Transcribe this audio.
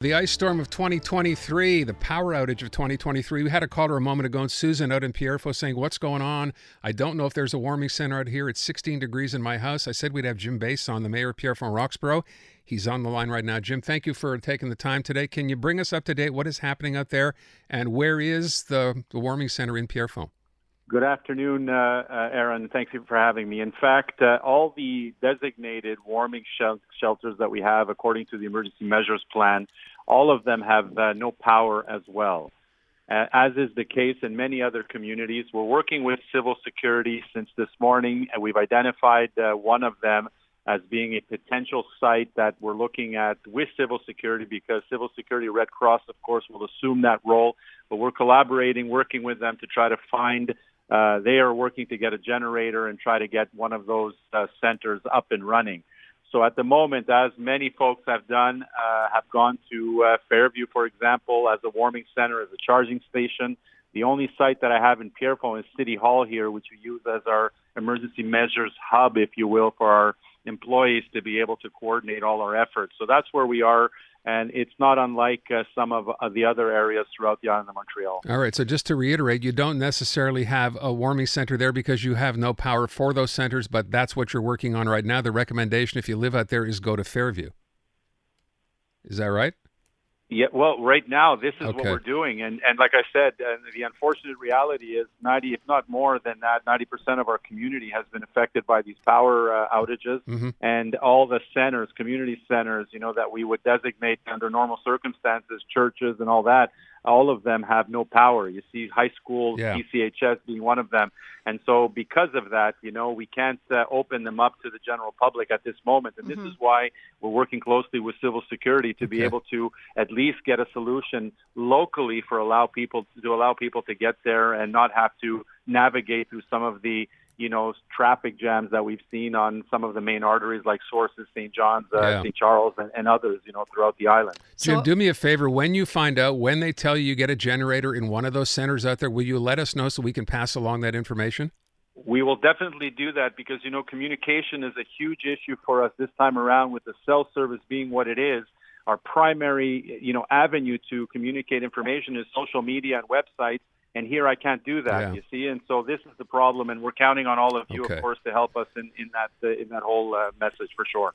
The ice storm of 2023, the power outage of 2023. We had a caller a moment ago, and Susan out in Pierrefonds saying, what's going on? I don't know if there's a warming center out here. It's 16 degrees in my house. I said we'd have Jim BEIS on, the mayor of Pierrefonds-Roxboro. He's on the line right now. Jim, thank you for taking the time today. Can you bring us up to date? What is happening out there? And where is the warming center in Pierrefonds? Good afternoon, Aaron. Thank you for having me. In fact, all the designated warming shelters that we have, according to the emergency measures plan, all of them have no power as well. As is the case in many other communities, we're working with civil security since this morning, and we've identified one of them as being a potential site that we're looking at with civil security, because civil security, Red Cross, of course, will assume that role. But we're collaborating, working with them to try to find. They are working to get a generator and try to get one of those centers up and running. So at the moment, as many folks have done, have gone to Fairview, for example, as a warming center, as a charging station. The only site that I have in Pierrefonds is City Hall here, which we use as our emergency measures hub, if you will, for our employees to be able to coordinate all our efforts. So that's where we are. And it's not unlike some of the other areas throughout the island of Montreal. All right. So just to reiterate, you don't necessarily have a warming center there because you have no power for those centers, but that's what you're working on right now. The recommendation, if you live out there, is go to Fairview. Is that right? Yeah, well, right now, this is what we're doing. And like I said, the unfortunate reality is 90, if not more than that, 90% of our community has been affected by these power outages. Mm-hmm. And all the centers, community centers, that we would designate under normal circumstances, churches and all that, all of them have no power. You see high schools, PCHS being one of them. And so because of that, we can't open them up to the general public at this moment. And this is why we're working closely with civil security to be able to at least get a solution locally for allow people to get there and not have to navigate through some of the traffic jams that we've seen on some of the main arteries like Sources, St. John's, St. Charles, and others, throughout the island. Jim, do me a favor. When you find out, when they tell you get a generator in one of those centers out there, will you let us know so we can pass along that information? We will definitely do that because, communication is a huge issue for us this time around with the cell service being what it is. Our primary, avenue to communicate information is social media and websites. And here I can't do that, you see, and so this is the problem, and we're counting on all of you, of course, to help us in that whole message for sure.